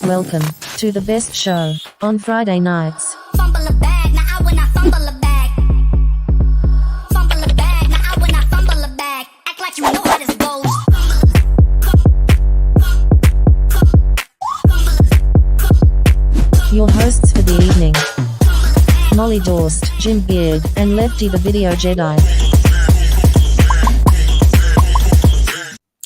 Welcome to the best show on Friday nights. Fumble a bag, now I when I fumble a bag. Fumble a bag, now I when I fumble a bag. Act like you know how this goes. Your hosts for the evening: Molle Dorst, Jim Beard, and Lefty the Video Jedi.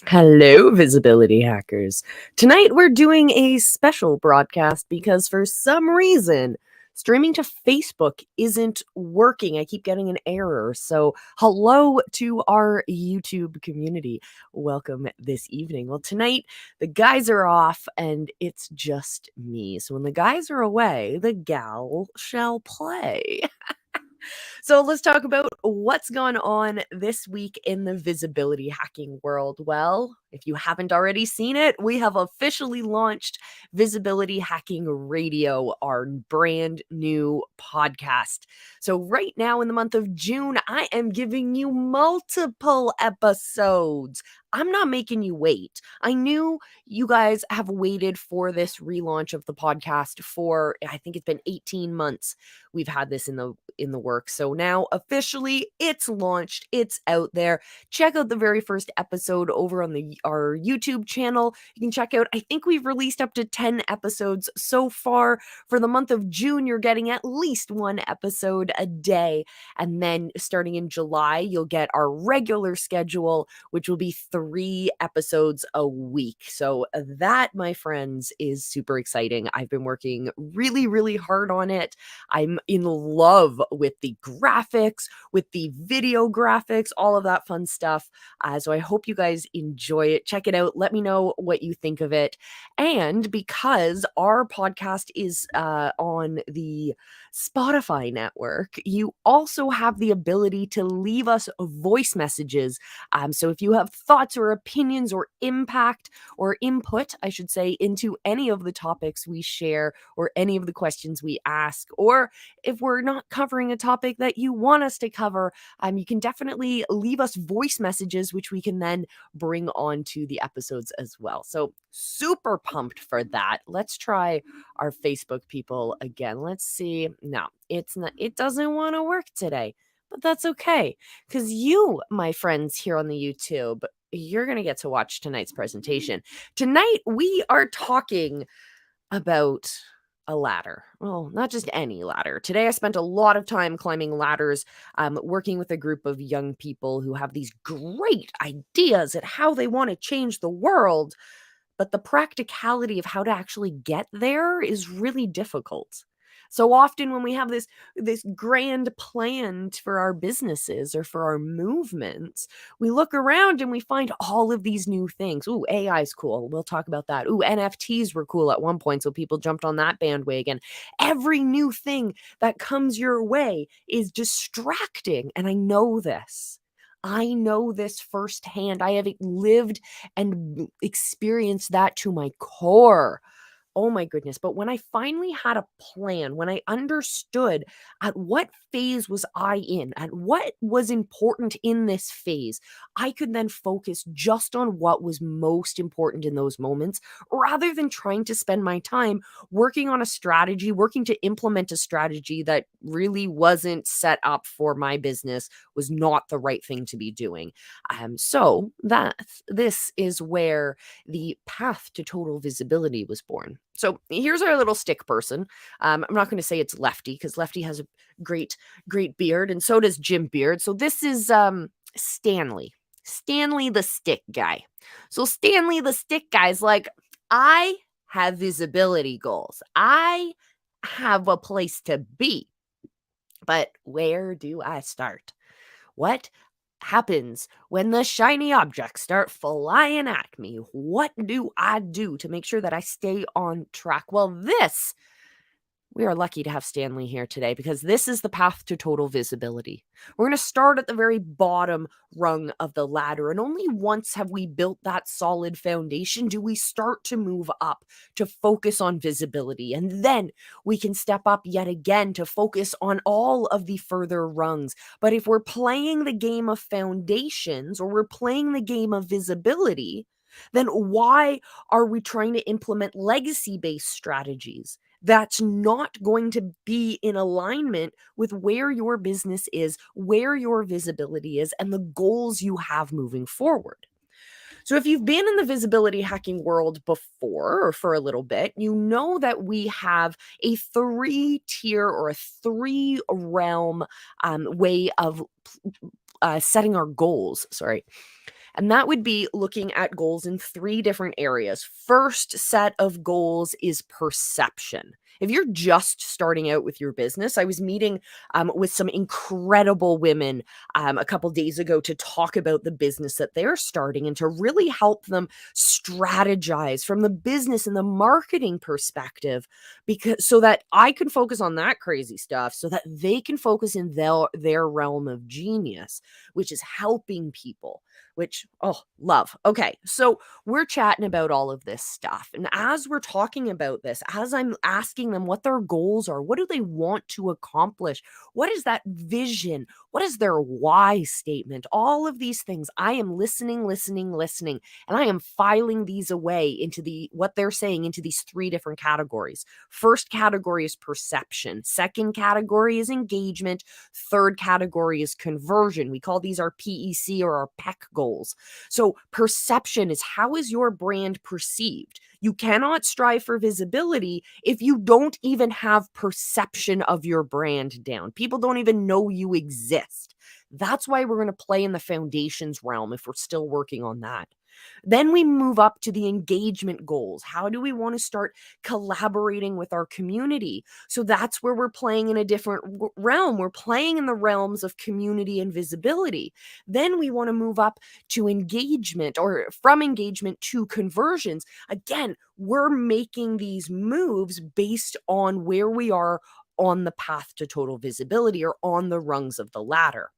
Hello, visibility hackers. Tonight we're doing a special broadcast because for some reason, streaming to Facebook isn't working. I keep getting an error. So hello to our YouTube community. Welcome this evening. Well, tonight the guys are off and it's just me. So when the guys are away, the gal shall play. So let's talk about what's gone on this week in the visibility hacking world. Well, if you haven't already seen it, we have officially launched Visibility Hacking Radio, our brand new podcast. So right now in the month of June, I am giving you multiple episodes. I'm not making you wait. I knew you guys have waited for this relaunch of the podcast for, I think it's been 18 months. We've had this in the works. So now officially it's launched. It's out there. Check out the very first episode over on our YouTube channel. You can check out, I think we've released up to 10 episodes so far. For the month of June, you're getting at least one episode a day. And then starting in July, you'll get our regular schedule, which will be 3 episodes a week. So that, my friends, is super exciting. I've been working really, really hard on it. I'm in love with the graphics, with the video graphics, all of that fun stuff. So I hope you guys enjoy it. Check it out. Let me know what you think of it. And because our podcast is on the Spotify network, you also have the ability to leave us voice messages. So if you have thoughts or opinions or impact or input, I should say, into any of the topics we share or any of the questions we ask, or if we're not covering a topic that you want us to cover, you can definitely leave us voice messages, which we can then bring on to the episodes as well. So super pumped for that. Let's try our Facebook people again. Let's see. No, it doesn't want to work today, but that's okay. Because you, my friends here on the YouTube, you're going to get to watch tonight's presentation. Tonight, we are talking about a ladder. Well, not just any ladder. Today, I spent a lot of time climbing ladders, working with a group of young people who have these great ideas at how they want to change the world. But the practicality of how to actually get there is really difficult. So often when we have this grand plan for our businesses or for our movements, we look around and we find all of these new things. Ooh, AI is cool. We'll talk about that. Ooh, NFTs were cool at one point, so people jumped on that bandwagon. Every new thing that comes your way is distracting, and I know this. I know this firsthand. I have lived and experienced that to my core. Oh my goodness. But when I finally had a plan, when I understood at what phase was I in, at what was important in this phase, I could then focus just on what was most important in those moments rather than trying to spend my time working on a strategy, working to implement a strategy that really wasn't set up for my business, was not the right thing to be doing. So this is where the path to total visibility was born. So here's our little stick person. I'm not going to say it's Lefty because Lefty has a great beard, and so does Jim Beard. So this is Stanley the stick guy. So Stanley the stick guy is like, I have visibility goals. I have a place to be. But where do I start? What happens when the shiny objects start flying at me? What do I do to make sure that I stay on track? Well, we are lucky to have Stanley here today because this is the path to total visibility. We're going to start at the very bottom rung of the ladder. And only once have we built that solid foundation do we start to move up to focus on visibility. And then we can step up yet again to focus on all of the further rungs. But if we're playing the game of foundations or we're playing the game of visibility, then why are we trying to implement legacy-based strategies? That's not going to be in alignment with where your business is, where your visibility is, and the goals you have moving forward. So, if you've been in the visibility hacking world before or for a little bit, you know that we have a 3-tier or a 3-realm way of setting our goals. Sorry. And that would be looking at goals in 3 different areas. First set of goals is perception. If you're just starting out with your business, I was meeting with some incredible women a couple days ago to talk about the business that they're starting and to really help them strategize from the business and the marketing perspective, because so that I can focus on that crazy stuff so that they can focus in their realm of genius, which is helping people, which, oh, love. Okay, so we're chatting about all of this stuff. And as we're talking about this, as I'm asking them what their goals are, what do they want to accomplish? What is that vision? What is their why statement? All of these things, I am listening, and I am filing these away into what they're saying into these 3 different categories. First category is perception. Second category is engagement. Third category is conversion. We call these our PEC or our PEC goals. So perception is, how is your brand perceived? You cannot strive for visibility if you don't even have perception of your brand down. People don't even know you exist. That's why we're going to play in the foundations realm if we're still working on that. Then we move up to the engagement goals. How do we want to start collaborating with our community? So that's where we're playing in a different realm. We're playing in the realms of community and visibility. Then we want to move up to engagement, or from engagement to conversions. Again, we're making these moves based on where we are on the path to total visibility or on the rungs of the ladder.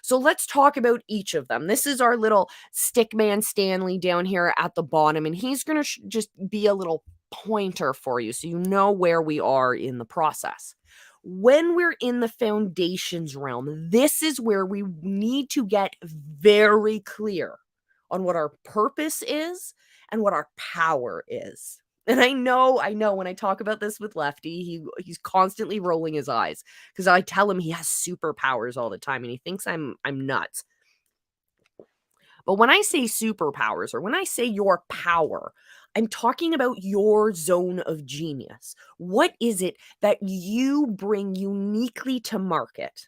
So let's talk about each of them. This is our little stickman Stanley down here at the bottom, and he's going to just be a little pointer for you so you know where we are in the process. When we're in the foundations realm, this is where we need to get very clear on what our purpose is and what our power is. And I know when I talk about this with Lefty, he's constantly rolling his eyes because I tell him he has superpowers all the time and he thinks I'm nuts. But when I say superpowers, or when I say your power, I'm talking about your zone of genius. What is it that you bring uniquely to market?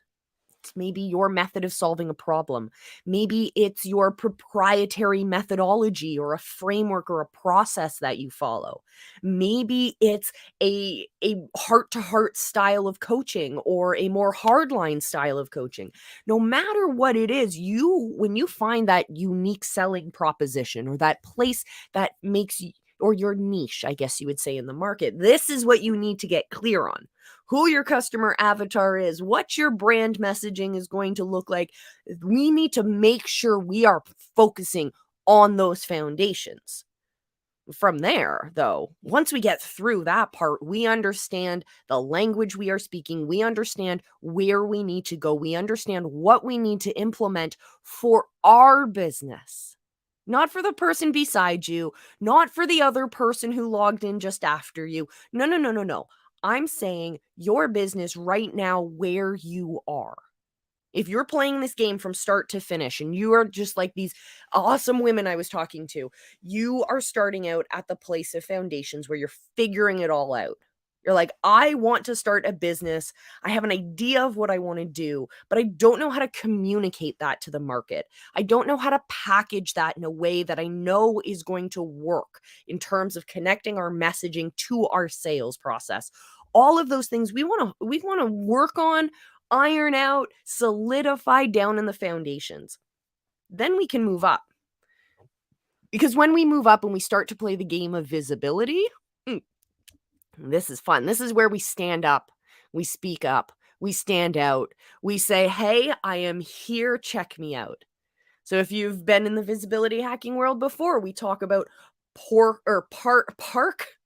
Maybe your method of solving a problem. Maybe it's your proprietary methodology or a framework or a process that you follow. Maybe it's a heart-to-heart style of coaching or a more hardline style of coaching. No matter what it is, when you find that unique selling proposition or that place that makes you, or your niche, I guess you would say, in the market, this is what you need to get clear on. Who your customer avatar is, what your brand messaging is going to look like. We need to make sure we are focusing on those foundations. From there, though, once we get through that part, we understand the language we are speaking. We understand where we need to go. We understand what we need to implement for our business. Not for the person beside you, not for the other person who logged in just after you. No. I'm saying your business right now where you are. If you're playing this game from start to finish and you are just like these awesome women I was talking to, you are starting out at the place of foundations where you're figuring it all out. You're like, I want to start a business. I have an idea of what I want to do, but I don't know how to communicate that to the market. I don't know how to package that in a way that I know is going to work in terms of connecting our messaging to our sales process. All of those things we want to work on, iron out, solidify down in the foundations. Then we can move up. Because when we move up and we start to play the game of visibility, this is fun. This is where we stand up, we speak up, we stand out, we say, hey, I am here, check me out. So if you've been in the visibility hacking world before, we talk about park.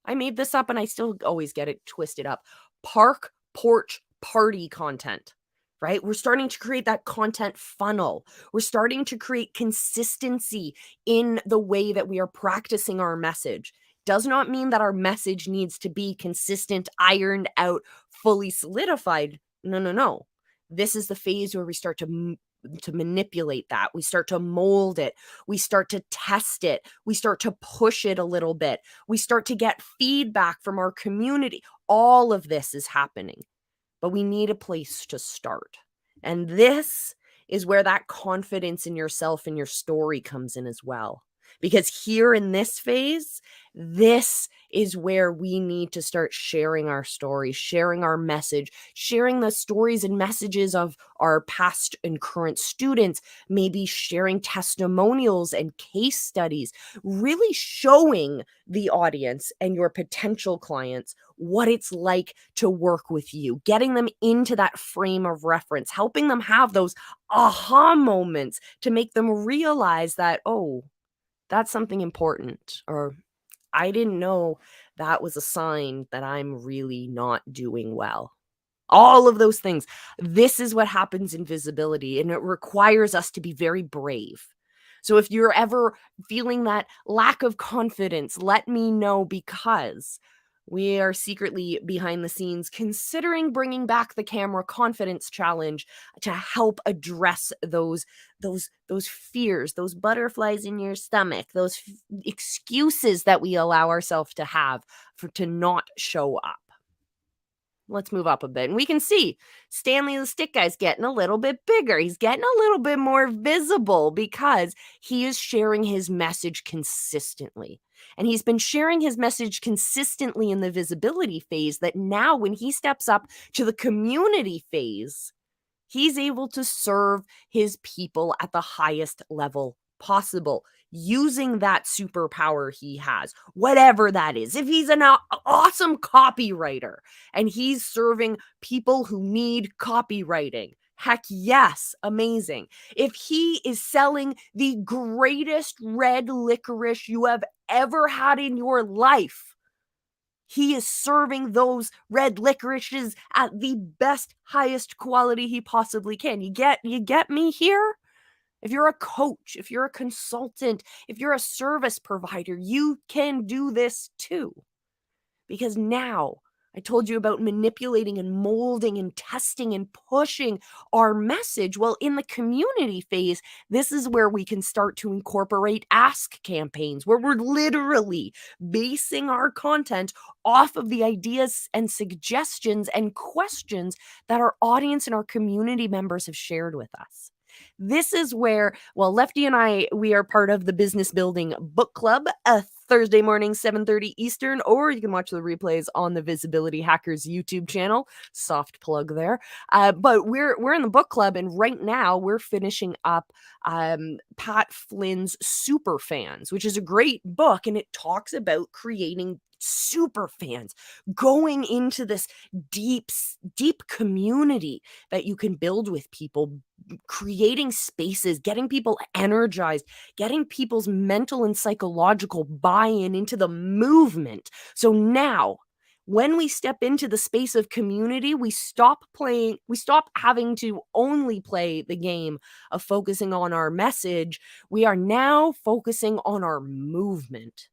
I made this up and I still always get it twisted up. Park porch party content. right? We're starting to create that content funnel. We're starting to create consistency in the way that we are practicing our message. Does not mean that our message needs to be consistent, ironed out, fully solidified. No, no, no. This is the phase where we start to manipulate that. We start to mold it. We start to test it. We start to push it a little bit. We start to get feedback from our community. All of this is happening, but we need a place to start. And this is where that confidence in yourself and your story comes in as well. Because here in this phase, this is where we need to start sharing our story, sharing our message, sharing the stories and messages of our past and current students, maybe sharing testimonials and case studies, really showing the audience and your potential clients what it's like to work with you, getting them into that frame of reference, helping them have those aha moments to make them realize that, oh, that's something important, or I didn't know that was a sign that I'm really not doing well. All of those things. This is what happens in visibility, and it requires us to be very brave. So if you're ever feeling that lack of confidence, let me know, because we are secretly behind the scenes considering bringing back the camera confidence challenge to help address those fears, those butterflies in your stomach, those excuses that we allow ourselves to have to not show up. Let's move up a bit. And we can see Stanley the Stick Guy's getting a little bit bigger. He's getting a little bit more visible because he is sharing his message consistently. And he's been sharing his message consistently in the visibility phase, that now when he steps up to the community phase, he's able to serve his people at the highest level possible, using that superpower he has, whatever that is. If he's an awesome copywriter and he's serving people who need copywriting, heck yes, amazing. If he is selling the greatest red licorice you have ever had in your life, he is serving those red licorices at the best, highest quality he possibly can. You get me here? If you're a coach, if you're a consultant, if you're a service provider, you can do this too. Because now I told you about manipulating and molding and testing and pushing our message. Well, in the community phase, this is where we can start to incorporate ask campaigns, where we're literally basing our content off of the ideas and suggestions and questions that our audience and our community members have shared with us. This is where, well, Lefty and I, we are part of the Business Building Book Club, a Thursday morning, 7:30 Eastern, or you can watch the replays on the Visibility Hackers YouTube channel. Soft plug there. But we're in the book club, and right now we're finishing up Pat Flynn's Super Fans, which is a great book, and it talks about creating super fans, going into this deep community that you can build with people, creating spaces, getting people energized, getting people's mental and psychological buy-in into the movement. So now, when we step into the space of community, we stop having to only play the game of focusing on our message. We are now focusing on our movement,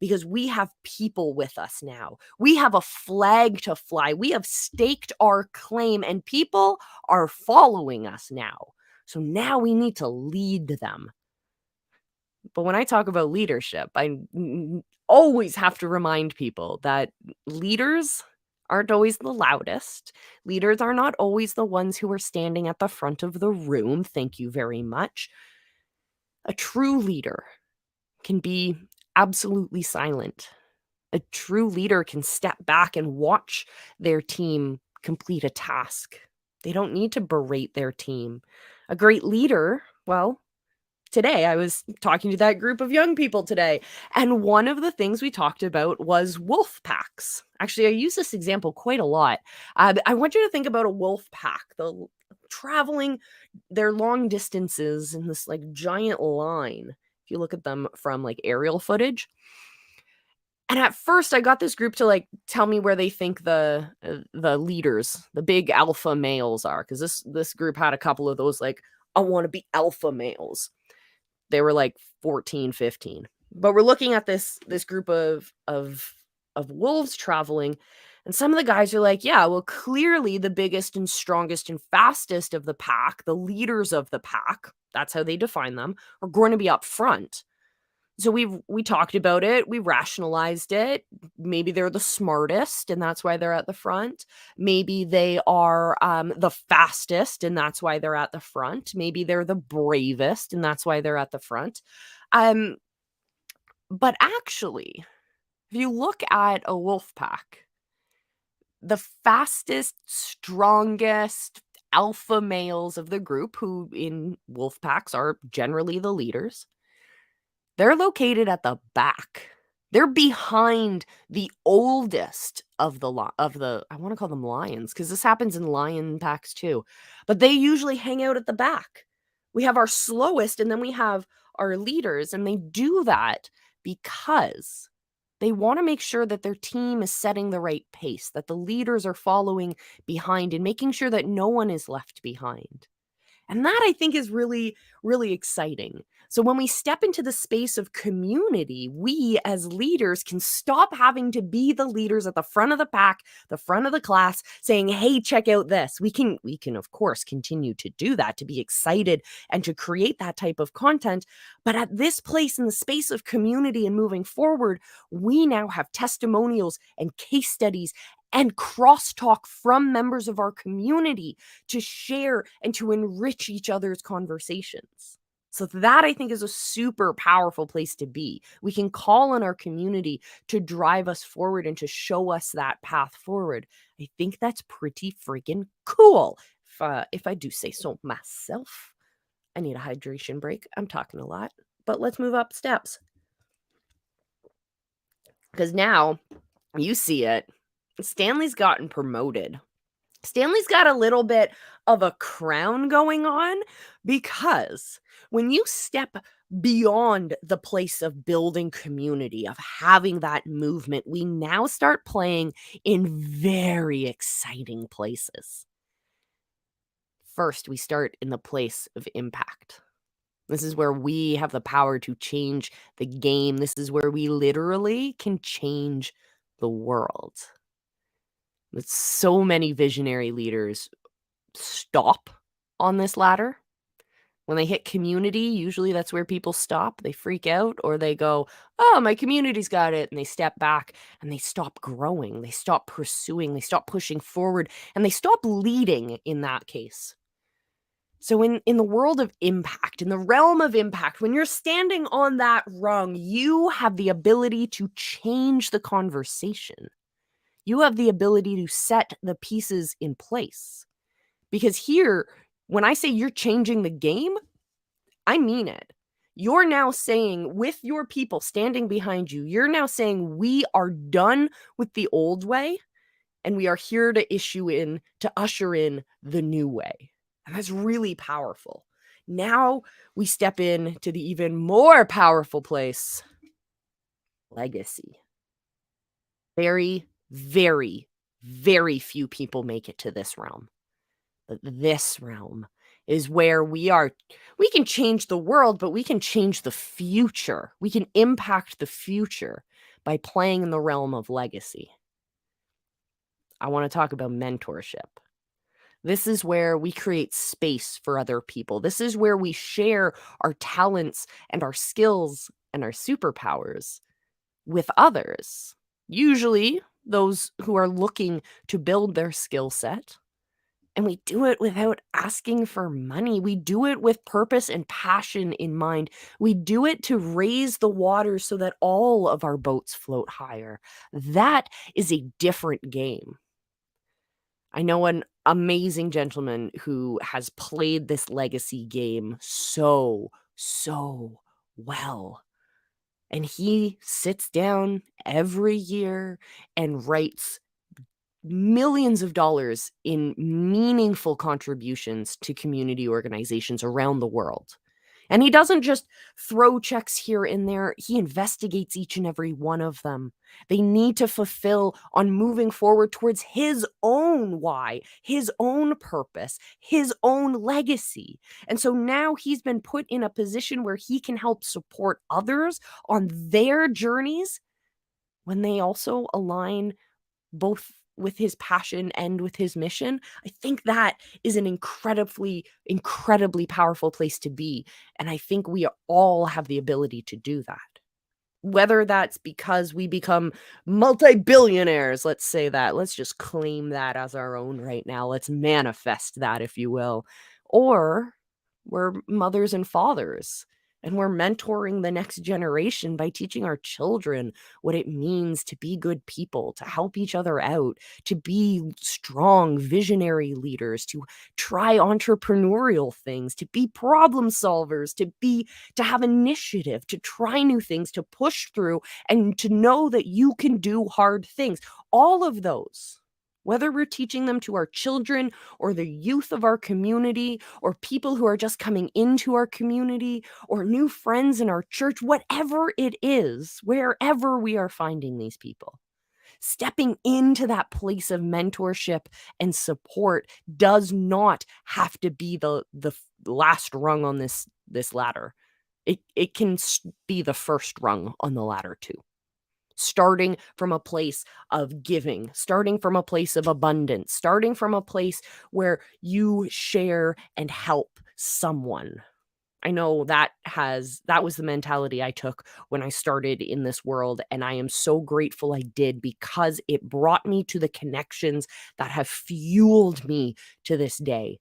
because we have people with us now. We have a flag to fly. We have staked our claim, and people are following us now. So now we need to lead them. But when I talk about leadership, I always have to remind people that leaders aren't always the loudest. Leaders are not always the ones who are standing at the front of the room. Thank you very much. A true leader can be absolutely silent. A true leader can step back and watch their team complete a task. They don't need to berate their team. A great leader, well, today I was talking to that group of young people today, and one of the things we talked about was wolf packs. Actually, I use this example quite a lot. I want you to think about a wolf pack, traveling their long distances in this like giant line. If you look at them from like aerial footage, And at first I got this group to like tell me where they think the leaders, the big alpha males are, because this group had a couple of those like, I want to be alpha males. They were like 14, 15. But we're looking at this group of wolves traveling, and some of the guys are like, yeah, well, clearly the biggest and strongest and fastest of the pack, the leaders of the pack, that's how they define them, are going to be up front. So we talked about it, we rationalized it. Maybe they're the smartest, and that's why they're at the front. Maybe they are the fastest, and that's why they're at the front. Maybe they're the bravest, and that's why they're at the front. But actually, if you look at a wolf pack, the fastest, strongest alpha males of the group, who in wolf packs are generally the leaders, they're located at the back. They're behind the oldest of the I want to call them lions, because this happens in lion packs too. But they usually hang out at the back. We have our slowest, and then we have our leaders, and they do that because they want to make sure that their team is setting the right pace, that the leaders are following behind and making sure that no one is left behind. And that I think is really, really exciting. So when we step into the space of community, we as leaders can stop having to be the leaders at the front of the pack, the front of the class, saying, hey, check out this. We can of course continue to do that, to be excited and to create that type of content. But at this place in the space of community and moving forward, we now have testimonials and case studies and crosstalk from members of our community to share and to enrich each other's conversations. So that I think is a super powerful place to be. We can call on our community to drive us forward and to show us that path forward. I think that's pretty freaking cool. If I do say so myself. I need a hydration break. I'm talking a lot, but let's move up steps. Because now you see it. Stanley's gotten promoted. Stanley's got a little bit of a crown going on, because when you step beyond the place of building community, of having that movement, we now start playing in very exciting places. First, we start in the place of impact. This is where we have the power to change the game. This is where we literally can change the world. But so many visionary leaders stop on this ladder. When they hit community, usually that's where people stop. They freak out, or they go, oh, my community's got it. And they step back and they stop growing. They stop pursuing. They stop pushing forward, and they stop leading in that case. So in the world of impact, in the realm of impact, when you're standing on that rung, you have the ability to change the conversation. You have the ability to set the pieces in place. Because here, when I say you're changing the game, I mean it. You're now saying, with your people standing behind you, you're now saying we are done with the old way, and we are here to usher in the new way. And that's really powerful. Now we step into the even more powerful place, legacy. Very, very, very few people make it to this realm. But this realm is where we can change the world, but we can change the future. We can impact the future by playing in the realm of legacy. I want to talk about mentorship. This is where we create space for other people. This is where we share our talents and our skills and our superpowers with others. Usually those who are looking to build their skill set. And we do it without asking for money. We do it with purpose and passion in mind. We do it to raise the water so that all of our boats float higher. That is a different game. I know an amazing gentleman who has played this legacy game so well. And he sits down every year and writes millions of dollars in meaningful contributions to community organizations around the world. And he doesn't just throw checks here and there, he investigates each and every one of them. They need to fulfill on moving forward towards his own why, his own purpose, his own legacy. And so now he's been put in a position where he can help support others on their journeys when they also align both with his passion and with his mission. I think that is an incredibly powerful place to be. And I think we all have the ability to do that. Whether that's because we become multi-billionaires, let's say that. Let's just claim that as our own right now. Let's manifest that, if you will. Or we're mothers and fathers, and we're mentoring the next generation by teaching our children what it means to be good people, to help each other out, to be strong, visionary leaders, to try entrepreneurial things, to be problem solvers, to have initiative, to try new things, to push through, and to know that you can do hard things. All of those, whether we're teaching them to our children or the youth of our community or people who are just coming into our community or new friends in our church, whatever it is, wherever we are finding these people, stepping into that place of mentorship and support does not have to be the last rung on this ladder. It can be the first rung on the ladder too. Starting from a place of giving, starting from a place of abundance, starting from a place where you share and help someone. I know that was the mentality I took when I started in this world, and I am so grateful I did, because it brought me to the connections that have fueled me to this day.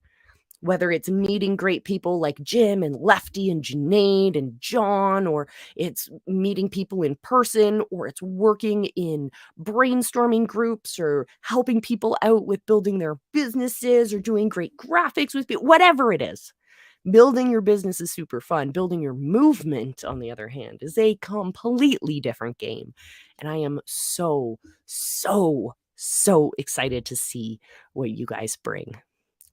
Whether it's meeting great people like Jim and Lefty and Janaid and John, or it's meeting people in person, or it's working in brainstorming groups, or helping people out with building their businesses, or doing great graphics with people, whatever it is. Building your business is super fun. Building your movement, on the other hand, is a completely different game. And I am so excited to see what you guys bring.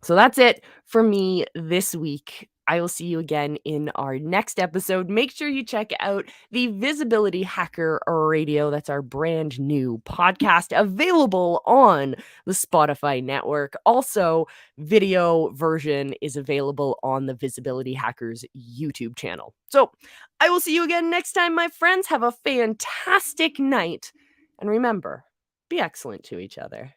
So that's it for me this week. I will see you again in our next episode. Make sure you check out the Visibility Hacker Radio. That's our brand new podcast available on the Spotify network. Also, video version is available on the Visibility Hackers YouTube channel. So I will see you again next time, my friends. Have a fantastic night. And remember, be excellent to each other.